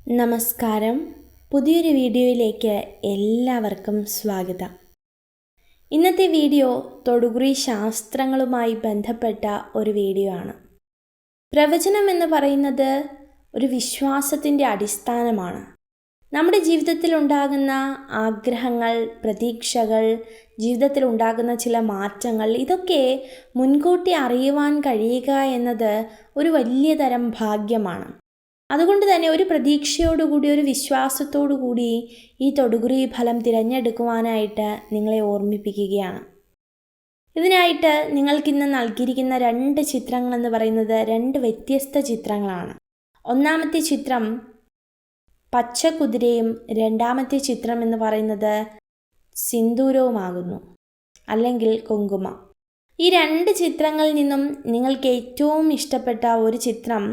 നമസ്കാരം. പുതിയൊരു വീഡിയോയിലേക്ക് എല്ലാവർക്കും സ്വാഗതം. ഇന്നത്തെ വീഡിയോ തൊടുകുറി ശാസ്ത്രങ്ങളുമായി ബന്ധപ്പെട്ട ഒരു വീഡിയോ ആണ്. പ്രവചനം എന്ന് പറയുന്നത് ഒരു വിശ്വാസത്തിൻ്റെ അടിസ്ഥാനമാണ്. നമ്മുടെ ജീവിതത്തിൽ ഉണ്ടാകുന്ന ആഗ്രഹങ്ങൾ, പ്രതീക്ഷകൾ, ജീവിതത്തിൽ ഉണ്ടാകുന്ന ചില മാറ്റങ്ങൾ, ഇതൊക്കെ മുൻകൂട്ടി അറിയുവാൻ കഴിയുക എന്നത് ഒരു വലിയ തരം ഭാഗ്യമാണ്. അതുകൊണ്ട് തന്നെ ഒരു പ്രതീക്ഷയോടുകൂടി, ഒരു വിശ്വാസത്തോടുകൂടി ഈ തൊടുകുറി ഫലം തിരഞ്ഞെടുക്കുവാനായിട്ട് നിങ്ങളെ ഓർമ്മിപ്പിക്കുകയാണ്. ഇതിനായിട്ട് നിങ്ങൾക്കിന്ന് നൽകിയിരിക്കുന്ന 2 ചിത്രങ്ങളെന്ന് പറയുന്നത് 2 വ്യത്യസ്ത ചിത്രങ്ങളാണ്. ഒന്നാമത്തെ ചിത്രം പച്ചക്കുതിരയും രണ്ടാമത്തെ ചിത്രം എന്ന് പറയുന്നത് സിന്ദൂരവുമാകുന്നു, അല്ലെങ്കിൽ കുങ്കുമം. ഈ 2 ചിത്രങ്ങളിൽ നിന്നും നിങ്ങൾക്ക് ഏറ്റവും ഇഷ്ടപ്പെട്ട ഒരു ചിത്രം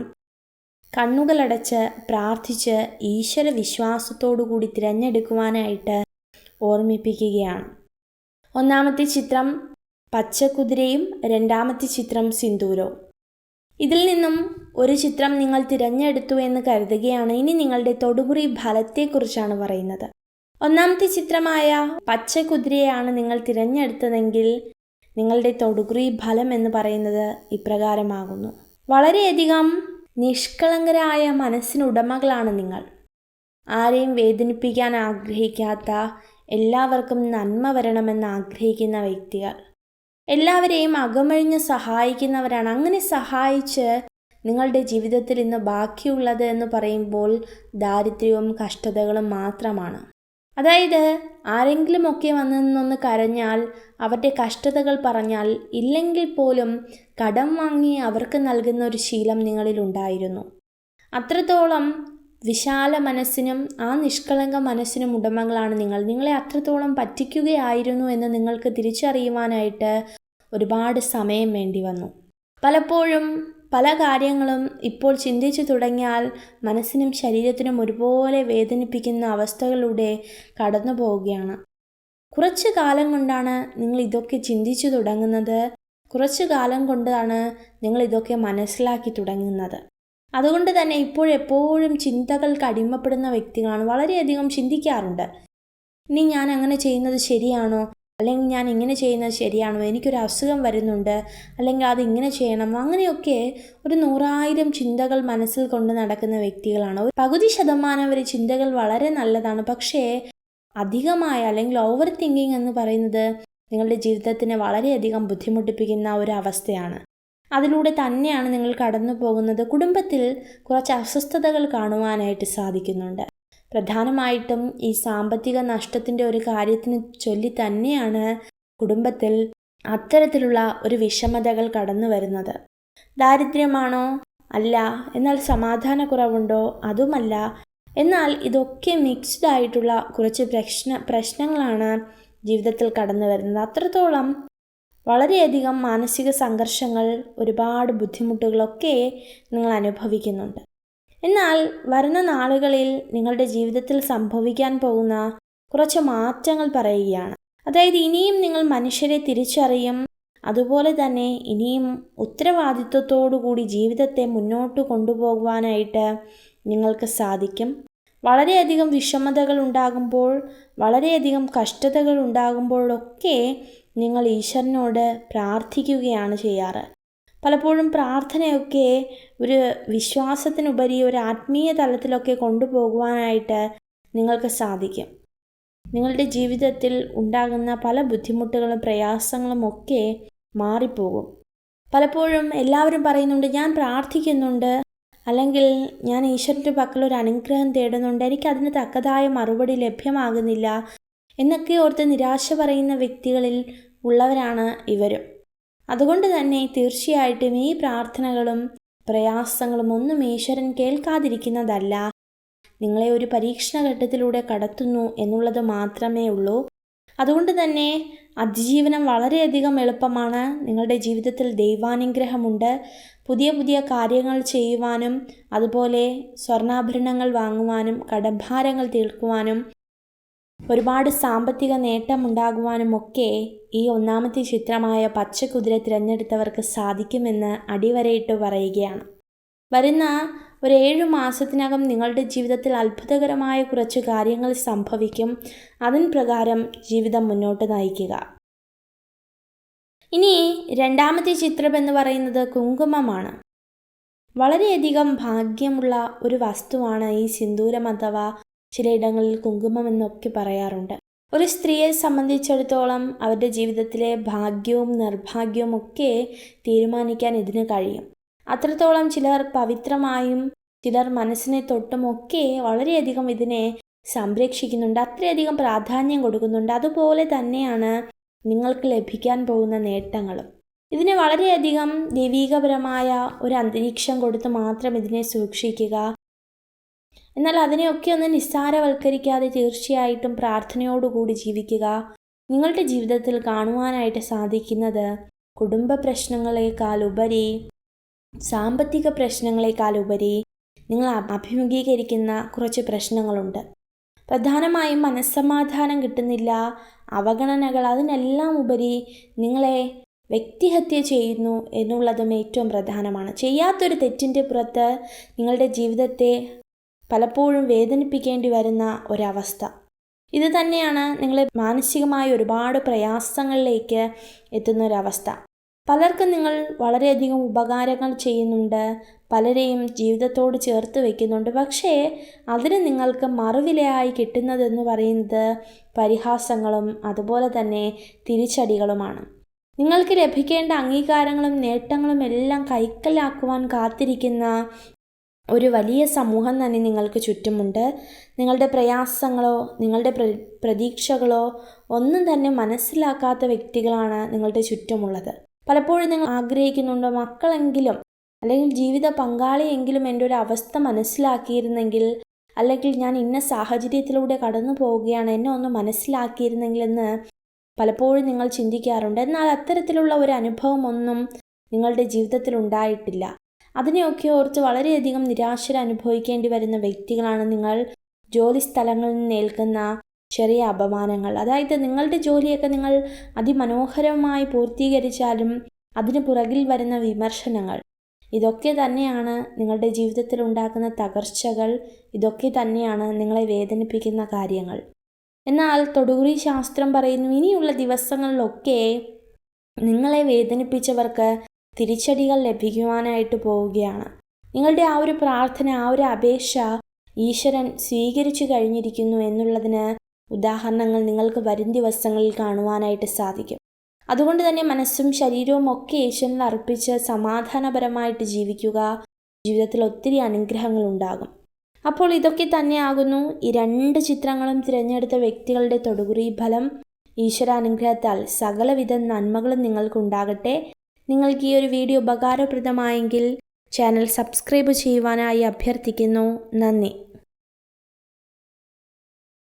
കണ്ണുകളടച്ച് പ്രാർത്ഥിച്ച് ഈശ്വര വിശ്വാസത്തോടുകൂടി തിരഞ്ഞെടുക്കുവാനായിട്ട് ഓർമ്മിപ്പിക്കുകയാണ്. ഒന്നാമത്തെ ചിത്രം പച്ചക്കുതിരയും രണ്ടാമത്തെ ചിത്രം സിന്ദൂരവും. ഇതിൽ നിന്നും ഒരു ചിത്രം നിങ്ങൾ തിരഞ്ഞെടുത്തു എന്ന് കരുതുകയാണ്. ഇനി നിങ്ങളുടെ തൊടുകുറി ഫലത്തെക്കുറിച്ചാണ് പറയുന്നത്. ഒന്നാമത്തെ ചിത്രമായ പച്ചക്കുതിരയാണ് നിങ്ങൾ തിരഞ്ഞെടുത്തതെങ്കിൽ നിങ്ങളുടെ തൊടുകുറി ഫലം എന്ന് പറയുന്നത് ഇപ്രകാരമാകുന്നു. വളരെയധികം നിഷ്കളങ്കരായ മനസ്സിനുടമകളാണ് നിങ്ങൾ. ആരെയും വേദനിപ്പിക്കാൻ ആഗ്രഹിക്കാത്ത, എല്ലാവർക്കും നന്മ വരണമെന്ന് ആഗ്രഹിക്കുന്ന വ്യക്തികൾ. എല്ലാവരെയും അകമഴിഞ്ഞ് സഹായിക്കുന്നവരാണ്. അങ്ങനെ സഹായിച്ച് നിങ്ങളുടെ ജീവിതത്തിൽ ഇന്ന് ബാക്കിയുള്ളത് എന്ന് പറയുമ്പോൾ ദാരിദ്ര്യവും കഷ്ടതകളും മാത്രമാണ്. അതായത് ആരെങ്കിലുമൊക്കെ വന്നൊന്ന് കരഞ്ഞാൽ, അവരുടെ കഷ്ടതകൾ പറഞ്ഞാൽ, ഇല്ലെങ്കിൽ പോലും കടം വാങ്ങി അവർക്ക് നൽകുന്ന ഒരു ശീലം നിങ്ങളിലുണ്ടായിരുന്നു. അത്രത്തോളം വിശാല മനസ്സിനും ആ നിഷ്കളങ്ക മനസ്സിനും ഉടമകളാണ് നിങ്ങൾ. നിങ്ങളെ അത്രത്തോളം പറ്റിക്കുകയായിരുന്നു എന്ന് നിങ്ങൾക്ക് തിരിച്ചറിയുവാനായിട്ട് ഒരുപാട് സമയം വേണ്ടി വന്നു. പലപ്പോഴും പല കാര്യങ്ങളും ഇപ്പോൾ ചിന്തിച്ചു തുടങ്ങിയാൽ മനസ്സിനും ശരീരത്തിനും ഒരുപോലെ വേദനിപ്പിക്കുന്ന അവസ്ഥകളിലൂടെ കടന്നു പോവുകയാണ്. കുറച്ചു കാലം കൊണ്ടാണ് നിങ്ങൾ ഇതൊക്കെ ചിന്തിച്ചു തുടങ്ങുന്നത്. കുറച്ചു കാലം കൊണ്ടാണ് നിങ്ങൾ ഇതൊക്കെ മനസ്സിലാക്കി തുടങ്ങുന്നത്. അതുകൊണ്ട് തന്നെ ഇപ്പോഴെപ്പോഴും ചിന്തകൾക്ക് അടിമപ്പെടുന്ന വ്യക്തികളാണ്. വളരെയധികം ചിന്തിക്കാറുണ്ട്. ഇനി ഞാൻ അങ്ങനെ ചെയ്യുന്നത് ശരിയാണോ, അല്ലെങ്കിൽ ഞാൻ ഇങ്ങനെ ചെയ്യുന്നത് ശരിയാണോ, എനിക്കൊരു അസുഖം വരുന്നുണ്ട്, അല്ലെങ്കിൽ അത് ഇങ്ങനെ ചെയ്യണം, അങ്ങനെയൊക്കെ ഒരു 100,000 ചിന്തകൾ മനസ്സിൽ കൊണ്ട് നടക്കുന്ന വ്യക്തികളാണ്. പകുതി ശതമാനം വരെ ചിന്തകൾ വളരെ നല്ലതാണ്. പക്ഷേ അധികമായ അല്ലെങ്കിൽ ഓവർ തിങ്കിങ് എന്ന് പറയുന്നത് നിങ്ങളുടെ ജീവിതത്തിനെ വളരെയധികം ബുദ്ധിമുട്ടിപ്പിക്കുന്ന ഒരു അവസ്ഥയാണ്. അതിലൂടെ തന്നെയാണ് നിങ്ങൾ കടന്നു പോകുന്നത്. കുടുംബത്തിൽ കുറച്ച് അസ്വസ്ഥതകൾ കാണുവാനായിട്ട് സാധിക്കുന്നുണ്ട്. പ്രധാനമായിട്ടും ഈ സാമ്പത്തിക നഷ്ടത്തിൻ്റെ ഒരു കാര്യത്തിന് ചൊല്ലി തന്നെയാണ് കുടുംബത്തിൽ അത്തരത്തിലുള്ള ഒരു വിഷമതകൾ കടന്നു വരുന്നത്. ദാരിദ്ര്യമാണോ? അല്ല. എന്നാൽ സമാധാനക്കുറവുണ്ടോ? അതുമല്ല. എന്നാൽ ഇതൊക്കെ മിക്സ്ഡ് ആയിട്ടുള്ള കുറച്ച് പ്രശ്നങ്ങളാണ് ജീവിതത്തിൽ കടന്നു വരുന്നത്. അത്രത്തോളം വളരെയധികം മാനസിക സംഘർഷങ്ങൾ, ഒരുപാട് ബുദ്ധിമുട്ടുകളൊക്കെ നിങ്ങൾ അനുഭവിക്കുന്നുണ്ട്. എന്നാൽ വരുന്ന നാളുകളിൽ നിങ്ങളുടെ ജീവിതത്തിൽ സംഭവിക്കാൻ പോകുന്ന കുറച്ച് മാറ്റങ്ങൾ പറയുകയാണ്. അതായത് ഇനിയും നിങ്ങൾ മനുഷ്യരെ തിരിച്ചറിയും. അതുപോലെ തന്നെ ഇനിയും ഉത്തരവാദിത്വത്തോടുകൂടി ജീവിതത്തെ മുന്നോട്ട് കൊണ്ടുപോകുവാനായിട്ട് നിങ്ങൾക്ക് സാധിക്കും. വളരെയധികം വിഷമതകൾ ഉണ്ടാകുമ്പോൾ, വളരെയധികം കഷ്ടതകൾ ഉണ്ടാകുമ്പോഴൊക്കെ നിങ്ങൾ ഈശ്വരനോട് പ്രാർത്ഥിക്കുകയാണ് ചെയ്യാറ്. പലപ്പോഴും പ്രാർത്ഥനയൊക്കെ ഒരു വിശ്വാസത്തിനുപരി ഒരു ആത്മീയ തലത്തിലൊക്കെ കൊണ്ടുപോകുവാനായിട്ട് നിങ്ങൾക്ക് സാധിക്കും. നിങ്ങളുടെ ജീവിതത്തിൽ ഉണ്ടാകുന്ന പല ബുദ്ധിമുട്ടുകളും പ്രയാസങ്ങളും ഒക്കെ മാറിപ്പോകും. പലപ്പോഴും എല്ലാവരും പറയുന്നുണ്ട്, ഞാൻ പ്രാർത്ഥിക്കുന്നുണ്ട്, അല്ലെങ്കിൽ ഞാൻ ഈശ്വരൻ്റെ പക്കലൊരു അനുഗ്രഹം തേടുന്നുണ്ട്, എനിക്കതിന് തക്കതായ മറുപടി ലഭ്യമാകുന്നില്ല എന്നൊക്കെ ഓർത്ത് നിരാശ പറയുന്ന വ്യക്തികളിൽ ഉള്ളവരാണ് ഇവരും. അതുകൊണ്ട് തന്നെ തീർച്ചയായിട്ടും ഈ പ്രാർത്ഥനകളും പ്രയാസങ്ങളും ഒന്നും ഈശ്വരൻ കേൾക്കാതിരിക്കുന്നതല്ല. നിങ്ങളെ ഒരു പരീക്ഷണഘട്ടത്തിലൂടെ കടത്തുന്നു എന്നുള്ളത് മാത്രമേ ഉള്ളൂ. അതുകൊണ്ട് തന്നെ അതിജീവനം വളരെയധികം എളുപ്പമാണ്. നിങ്ങളുടെ ജീവിതത്തിൽ ദൈവാനുഗ്രഹമുണ്ട്. പുതിയ പുതിയ കാര്യങ്ങൾ ചെയ്യുവാനും, അതുപോലെ സ്വർണ്ണാഭരണങ്ങൾ വാങ്ങുവാനും, കടഭാരങ്ങൾ തീർക്കുവാനും, ഒരുപാട് സാമ്പത്തിക നേട്ടമുണ്ടാകുവാനുമൊക്കെ ഈ ഒന്നാമത്തെ ചിത്രമായ പച്ചക്കുതിര തിരഞ്ഞെടുത്തവർക്ക് സാധിക്കുമെന്ന് അടിവരയിട്ട് പറയുകയാണ്. വരുന്ന ഒരു 7 മാസത്തിനകം നിങ്ങളുടെ ജീവിതത്തിൽ അത്ഭുതകരമായ കുറച്ച് കാര്യങ്ങൾ സംഭവിക്കും. അതിൻ പ്രകാരം ജീവിതം മുന്നോട്ട് നയിക്കുക. ഇനി രണ്ടാമത്തെ ചിത്രം എന്ന് പറയുന്നത് കുങ്കുമമാണ്. വളരെയധികം ഭാഗ്യമുള്ള ഒരു വസ്തുവാണ് ഈ സിന്ദൂരം അഥവാ ചിലയിടങ്ങളിൽ കുങ്കുമം എന്നൊക്കെ പറയാറുണ്ട്. ഒരു സ്ത്രീയെ സംബന്ധിച്ചിടത്തോളം അവരുടെ ജീവിതത്തിലെ ഭാഗ്യവും നിർഭാഗ്യവും ഒക്കെ തീരുമാനിക്കാൻ ഇതിന് കഴിയും. അത്രത്തോളം ചിലർ പവിത്രമായും ചിലർ മനസ്സിനെ തൊട്ടുമൊക്കെ വളരെയധികം ഇതിനെ സംരക്ഷിക്കുന്നുണ്ട്, അത്രയധികം പ്രാധാന്യം കൊടുക്കുന്നുണ്ട്. അതുപോലെ തന്നെയാണ് നിങ്ങൾക്ക് ലഭിക്കാൻ പോകുന്ന നേട്ടങ്ങളും. ഇതിനെ വളരെയധികം ദൈവീകപരമായ ഒരു അന്തരീക്ഷം കൊടുത്ത് മാത്രം ഇതിനെ സൂക്ഷിക്കുക. എന്നാൽ അതിനെയൊക്കെ ഒന്ന് നിസ്സാരവൽക്കരിക്കാതെ തീർച്ചയായിട്ടും പ്രാർത്ഥനയോടുകൂടി ജീവിക്കുക. നിങ്ങളുടെ ജീവിതത്തിൽ കാണുവാനായിട്ട് സാധിക്കുന്നത് കുടുംബ പ്രശ്നങ്ങളെക്കാളുപരി, സാമ്പത്തിക പ്രശ്നങ്ങളെക്കാളുപരി നിങ്ങൾ അഭിമുഖീകരിക്കുന്ന കുറച്ച് പ്രശ്നങ്ങളുണ്ട്. പ്രധാനമായും മനസ്സമാധാനം കിട്ടുന്നില്ല, അവഗണനകൾ, അതിനെല്ലാം ഉപരി നിങ്ങളെ വ്യക്തിഹത്യ ചെയ്യുന്നു എന്നുള്ളതും ഏറ്റവും പ്രധാനമാണ്. ചെയ്യാത്തൊരു തെറ്റിൻ്റെ പുറത്ത് നിങ്ങളുടെ ജീവിതത്തെ പലപ്പോഴും വേദനിപ്പിക്കേണ്ടി വരുന്ന ഒരവസ്ഥ. ഇത് തന്നെയാണ് നിങ്ങളെ മാനസികമായ ഒരുപാട് പ്രയാസങ്ങളിലേക്ക് എത്തുന്ന ഒരവസ്ഥ. പലർക്കും നിങ്ങൾ വളരെയധികം ഉപകാരങ്ങൾ ചെയ്യുന്നുണ്ട്, പലരെയും ജീവിതത്തോട് ചേർത്ത് വയ്ക്കുന്നുണ്ട്. പക്ഷേ അതിന് നിങ്ങൾക്ക് മറുവിലയായി കിട്ടുന്നതെന്ന് പറയുന്നത് പരിഹാസങ്ങളും അതുപോലെ തന്നെ തിരിച്ചടികളുമാണ്. നിങ്ങൾക്ക് ലഭിക്കേണ്ട അംഗീകാരങ്ങളും നേട്ടങ്ങളും എല്ലാം കൈക്കലാക്കുവാൻ കാത്തിരിക്കുന്ന ഒരു വലിയ സമൂഹം തന്നെ നിങ്ങൾക്ക് ചുറ്റുമുണ്ട്. നിങ്ങളുടെ പ്രയാസങ്ങളോ നിങ്ങളുടെ പ്രതീക്ഷകളോ ഒന്നും തന്നെ മനസ്സിലാക്കാത്ത വ്യക്തികളാണ് നിങ്ങളുടെ ചുറ്റുമുള്ളത്. പലപ്പോഴും നിങ്ങൾ ആഗ്രഹിക്കുന്നുണ്ടോ, മക്കളെങ്കിലും അല്ലെങ്കിൽ ജീവിത പങ്കാളിയെങ്കിലും എൻ്റെ ഒരു അവസ്ഥ മനസ്സിലാക്കിയിരുന്നെങ്കിൽ, അല്ലെങ്കിൽ ഞാൻ ഇന്ന സാഹചര്യത്തിലൂടെ കടന്നു പോവുകയാണ്, എന്നെ ഒന്ന് മനസ്സിലാക്കിയിരുന്നെങ്കിൽ എന്ന് പലപ്പോഴും നിങ്ങൾ ചിന്തിക്കാറുണ്ട്. എന്നാൽ അത്തരത്തിലുള്ള ഒരു അനുഭവമൊന്നും നിങ്ങളുടെ ജീവിതത്തിൽ ഉണ്ടായിട്ടില്ല. അതിനെയൊക്കെ ഓർത്ത് വളരെയധികം നിരാശ അനുഭവിക്കേണ്ടി വരുന്ന വ്യക്തികളാണ് നിങ്ങൾ. ജോലി സ്ഥലങ്ങളിൽ നിന്ന് ഏൽക്കുന്ന ചെറിയ അപമാനങ്ങൾ, അതായത് നിങ്ങളുടെ ജോലിയൊക്കെ നിങ്ങൾ അതിമനോഹരമായി പൂർത്തീകരിച്ചാലും അതിന് പുറകിൽ വരുന്ന വിമർശനങ്ങൾ, ഇതൊക്കെ തന്നെയാണ് നിങ്ങളുടെ ജീവിതത്തിൽ ഉണ്ടാക്കുന്ന തകർച്ചകൾ, ഇതൊക്കെ തന്നെയാണ് നിങ്ങളെ വേദനിപ്പിക്കുന്ന കാര്യങ്ങൾ. എന്നാൽ തൊടുകുറി ശാസ്ത്രം പറയുന്നു, ഇനിയുള്ള ദിവസങ്ങളിലൊക്കെ നിങ്ങളെ വേദനിപ്പിച്ചവർക്ക് തിരിച്ചടികൾ ലഭിക്കുവാനായിട്ട് പോവുകയാണ്. നിങ്ങളുടെ ആ ഒരു പ്രാർത്ഥന, ആ ഒരു അപേക്ഷ ഈശ്വരൻ സ്വീകരിച്ചു കഴിഞ്ഞിരിക്കുന്നു എന്നുള്ളതിന് ഉദാഹരണങ്ങൾ നിങ്ങൾക്ക് വരും ദിവസങ്ങളിൽ കാണുവാനായിട്ട് സാധിക്കും. അതുകൊണ്ട് തന്നെ മനസ്സും ശരീരവും ഒക്കെ ഈശ്വരനിൽ അർപ്പിച്ച് സമാധാനപരമായിട്ട് ജീവിക്കുക. ജീവിതത്തിൽ ഒത്തിരി അനുഗ്രഹങ്ങൾ ഉണ്ടാകും. അപ്പോൾ ഇതൊക്കെ തന്നെയാകുന്നു ഈ 2 ചിത്രങ്ങളും തിരഞ്ഞെടുത്ത വ്യക്തികളുടെ തൊടുകുറി ഫലം. ഈശ്വരാനുഗ്രഹത്താൽ സകലവിധ നന്മകളും നിങ്ങൾക്കുണ്ടാകട്ടെ. നിങ്ങൾക്ക് ഈ ഒരു വീഡിയോ ഉപകാരപ്രദമായെങ്കിൽ ചാനൽ സബ്സ്ക്രൈബ് ചെയ്യുവാനായി അഭ്യർത്ഥിക്കുന്നു. നന്ദി.